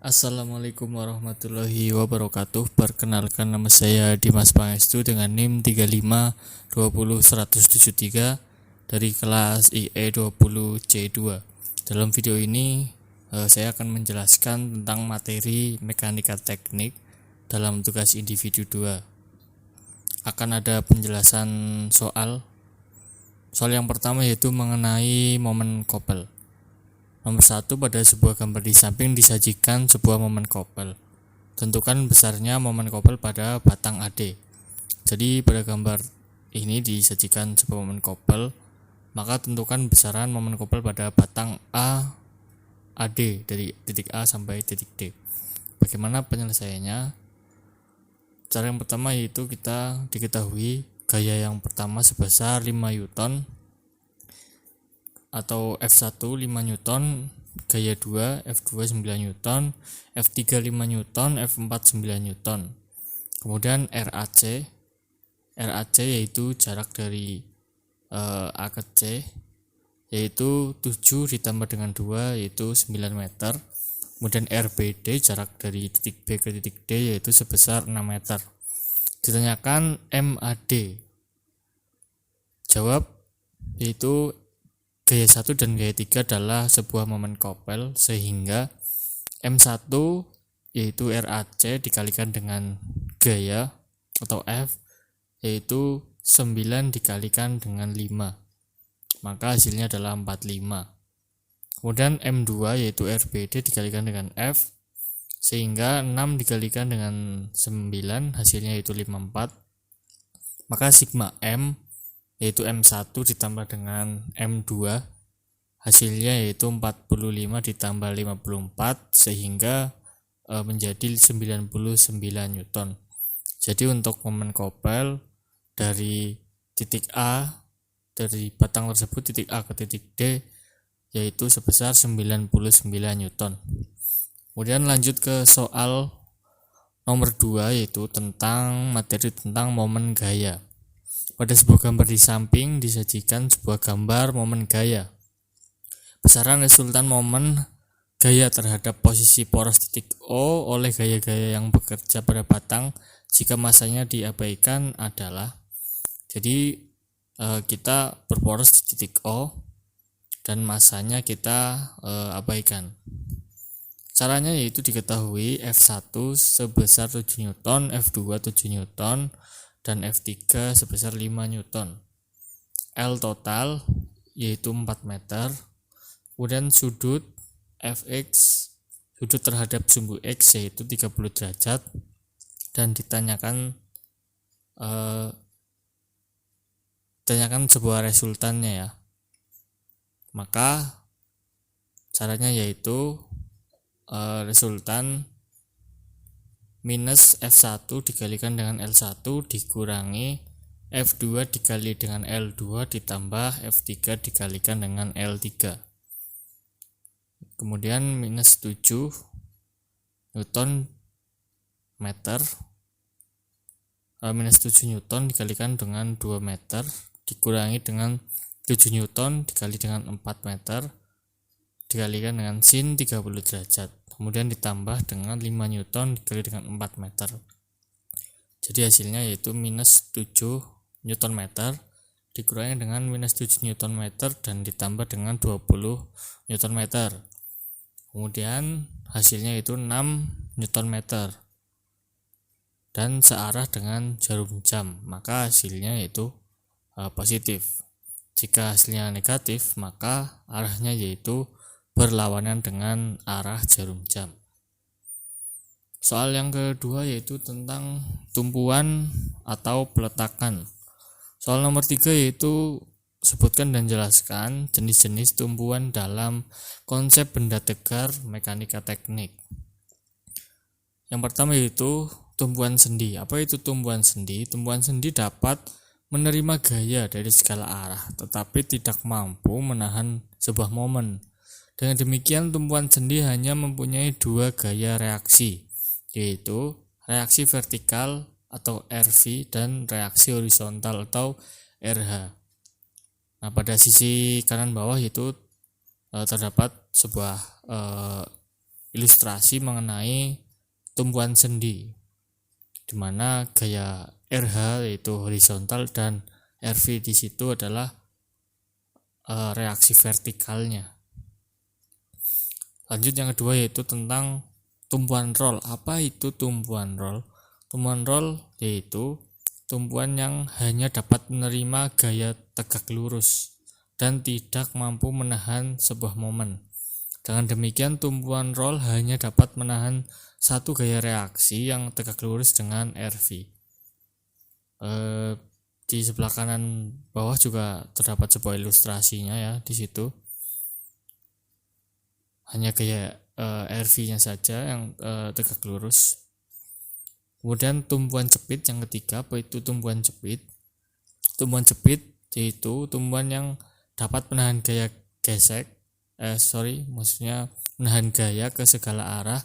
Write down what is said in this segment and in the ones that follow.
Assalamualaikum warahmatullahi wabarakatuh. Perkenalkan, nama saya Dimas Pangestu dengan NIM 35201173 dari kelas IE20C2. Dalam video ini saya akan menjelaskan tentang materi mekanika teknik dalam tugas individu 2. Akan ada penjelasan soal yang pertama, yaitu mengenai momen Koppel. Nomor 1, pada sebuah gambar di samping disajikan sebuah momen Koppel. Tentukan besarnya momen Koppel pada batang AD. Jadi pada gambar ini disajikan sebuah momen Koppel, maka tentukan besaran momen Koppel pada batang AD dari titik A sampai titik D. Bagaimana penyelesaiannya? Cara yang pertama yaitu kita diketahui gaya yang pertama sebesar 5 Newton atau F1 5 Newton, gaya 2 F2 9 Newton, F3 5 Newton, F4 9 Newton. Kemudian RAC yaitu jarak dari A ke C, yaitu 7 ditambah dengan 2 yaitu 9 meter. Kemudian RBD, jarak dari titik B ke titik D, yaitu sebesar 6 meter. Ditanyakan MAD. Jawab yaitu gaya 1 dan gaya 3 adalah sebuah momen Koppel, sehingga M1 yaitu RAC dikalikan dengan gaya atau F yaitu 9 dikalikan dengan 5, maka hasilnya adalah 45. Kemudian M2 yaitu RBD dikalikan dengan F, sehingga 6 dikalikan dengan 9 hasilnya yaitu 54, maka sigma M yaitu M1 ditambah dengan M2 hasilnya yaitu 45 ditambah 54 sehingga menjadi 99 Newton. Jadi untuk momen Koppel dari titik A, dari batang tersebut titik A ke titik D, yaitu sebesar 99 Newton. Kemudian lanjut ke soal nomor 2, yaitu tentang materi tentang momen gaya. Pada sebuah gambar di samping disajikan sebuah gambar momen gaya. Besaran resultan momen gaya terhadap posisi poros titik O oleh gaya-gaya yang bekerja pada batang jika masanya diabaikan adalah. Jadi kita berporos di titik O dan masanya kita abaikan. Caranya yaitu diketahui F1 sebesar 7 Newton, F2 7 Newton, dan F3 sebesar 5 Newton. L total yaitu 4 meter. Kemudian sudut Fx, sudut terhadap sumbu X yaitu 30 derajat, dan ditanyakan sebuah resultannya ya. Maka caranya yaitu resultan minus F1 dikalikan dengan L1 dikurangi F2 dikali dengan L2 ditambah F3 dikalikan dengan L3. Kemudian minus 7 Newton meter, minus 7 Newton dikalikan dengan 2 meter dikurangi dengan 7 Newton dikali dengan 4 meter dikalikan dengan sin 30 derajat. Kemudian ditambah dengan 5 Newton dikali dengan 4 meter. Jadi hasilnya yaitu minus 7 Newton meter dikurangi dengan minus 7 Newton meter dan ditambah dengan 20 Newton meter. Kemudian hasilnya yaitu 6 Newton meter dan searah dengan jarum jam, maka hasilnya yaitu positif. Jika hasilnya negatif, maka arahnya yaitu berlawanan dengan arah jarum jam. Soal yang kedua yaitu tentang tumpuan atau peletakan. Soal nomor 3 yaitu sebutkan dan jelaskan jenis-jenis tumpuan dalam konsep benda tegar mekanika teknik. Yang pertama yaitu tumpuan sendi. Apa itu tumpuan sendi? Tumpuan sendi dapat menerima gaya dari segala arah tetapi tidak mampu menahan sebuah momen. Dengan demikian tumpuan sendi hanya mempunyai 2 gaya reaksi, yaitu reaksi vertikal atau RV dan reaksi horizontal atau RH. Nah, pada sisi kanan bawah itu terdapat sebuah ilustrasi mengenai tumpuan sendi, di mana gaya RH yaitu horizontal dan RV di situ adalah reaksi vertikalnya. Lanjut yang kedua yaitu tentang tumpuan roll. Apa itu tumpuan roll? Tumpuan roll yaitu tumpuan yang hanya dapat menerima gaya tegak lurus dan tidak mampu menahan sebuah momen. Dengan demikian, tumpuan roll hanya dapat menahan satu gaya reaksi yang tegak lurus dengan RV. Di sebelah kanan bawah juga terdapat sebuah ilustrasinya ya di situ. Hanya gaya RV-nya saja yang tegak lurus. Kemudian tumpuan jepit yang ketiga, apa itu tumpuan jepit? Tumpuan jepit yaitu tumpuan yang dapat menahan gaya maksudnya menahan gaya ke segala arah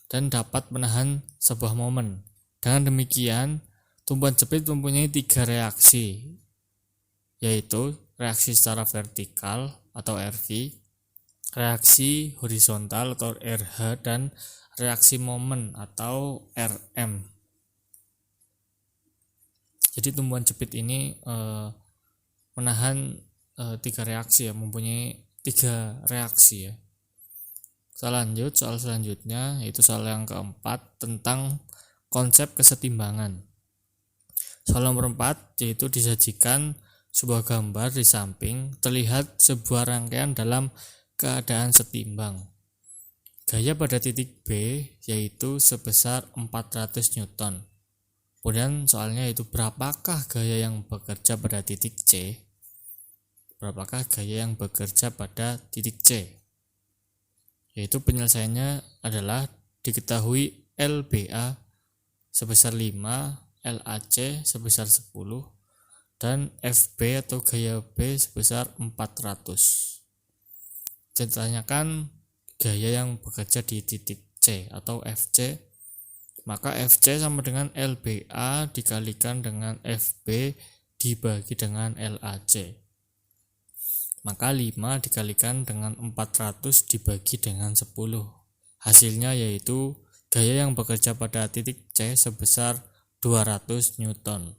dan dapat menahan sebuah momen. Dengan demikian, tumpuan jepit mempunyai 3 reaksi, yaitu reaksi secara vertikal atau RV, reaksi horizontal atau RH, dan reaksi momen atau RM. Jadi tumpuan jepit ini menahan 3 reaksi ya, mempunyai 3 reaksi ya. Soal selanjutnya yaitu soal yang keempat tentang konsep kesetimbangan. Soal nomor 4 yaitu disajikan sebuah gambar di samping terlihat sebuah rangkaian dalam keadaan setimbang. Gaya pada titik B yaitu sebesar 400 Newton. Kemudian soalnya itu berapakah gaya yang bekerja pada titik C? Berapakah gaya yang bekerja pada titik C? Yaitu penyelesaiannya adalah diketahui LBA sebesar 5, LAC sebesar 10, dan FB atau gaya B sebesar 400. Ditanyakan gaya yang bekerja di titik C atau FC, maka FC sama dengan LBA dikalikan dengan FB dibagi dengan LAC. Maka 5 dikalikan dengan 400 dibagi dengan 10. Hasilnya yaitu gaya yang bekerja pada titik C sebesar 200 Newton.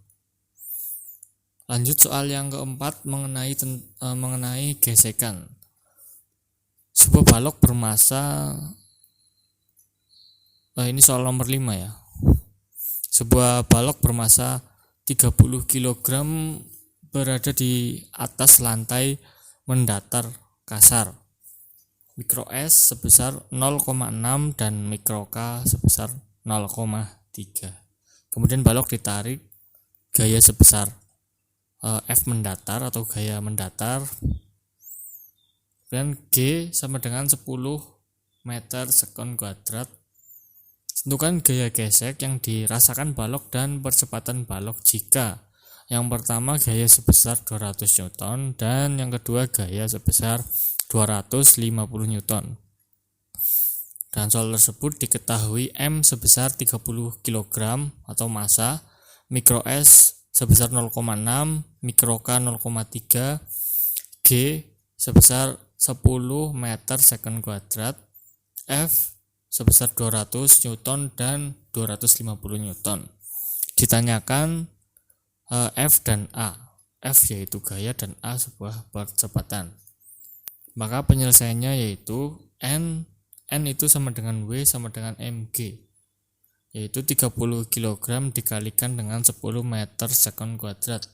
Lanjut soal yang keempat mengenai gesekan. Sebuah balok bermasa ini soal nomor 5 ya. Sebuah balok bermasa 30 kg berada di atas lantai mendatar kasar. Mikro S sebesar 0,6 dan mikro K sebesar 0,3. Kemudian balok ditarik gaya sebesar F mendatar atau gaya mendatar. Dan G sama dengan 10 meter sekon kuadrat. Tentukan gaya gesek yang dirasakan balok dan percepatan balok jika yang pertama gaya sebesar 200 Newton dan yang kedua gaya sebesar 250 Newton. Dan soal tersebut diketahui M sebesar 30 kg atau massa, mikro S sebesar 0,6, mikro K 0,3, G sebesar 10 meter second kuadrat, F sebesar 200 Newton dan 250 Newton. Ditanyakan F dan A. F yaitu gaya dan A sebuah percepatan. Maka penyelesaiannya yaitu N itu sama dengan W sama dengan mg, yaitu 30 kg dikalikan dengan 10 meter second kuadrat.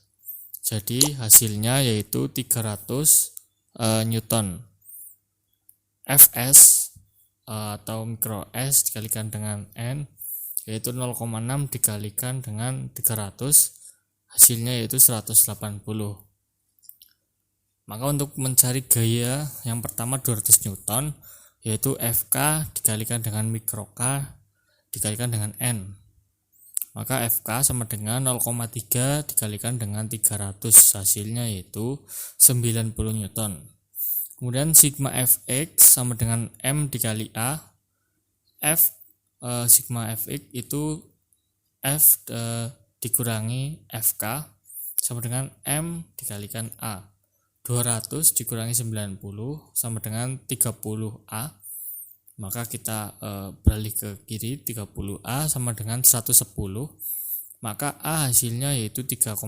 Jadi hasilnya yaitu 300 Newton. Fs atau mikro S dikalikan dengan N yaitu 0,6 dikalikan dengan 300, hasilnya yaitu 180. Maka untuk mencari gaya yang pertama 200 Newton yaitu Fk dikalikan dengan mikro K dikalikan dengan N. Maka Fk sama dengan 0,3 dikalikan dengan 300, hasilnya yaitu 90 Newton. Kemudian sigma Fx sama dengan M dikali A. Sigma Fx itu F dikurangi Fk sama dengan M dikalikan A. 200 dikurangi 90 sama dengan 30A. Maka kita beralih ke kiri, 30A sama dengan 110, maka A hasilnya yaitu 3,6.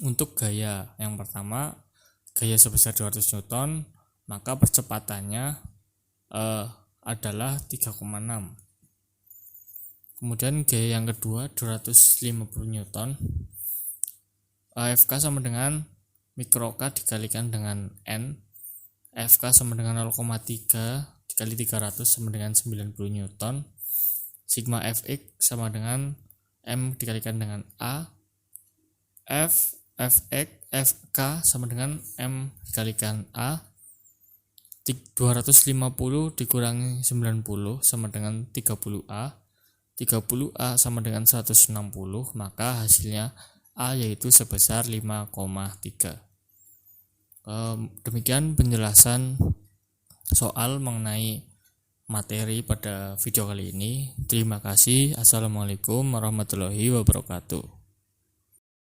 Untuk gaya yang pertama, gaya sebesar 200 Newton, maka percepatannya adalah 3,6. Kemudian gaya yang kedua 250 Newton, FK sama dengan mikro K dikalikan dengan N. FK sama dengan 0,3 dikali 300 sama dengan 90 Newton. Sigma Fx sama dengan M dikalikan dengan A. Fk sama dengan M dikalikan A. 250 dikurangi 90 sama dengan 30A. 30A sama dengan 160, maka hasilnya A yaitu sebesar 5,3. Demikian penjelasan soal mengenai materi pada video kali ini. Terima kasih. Assalamualaikum warahmatullahi wabarakatuh.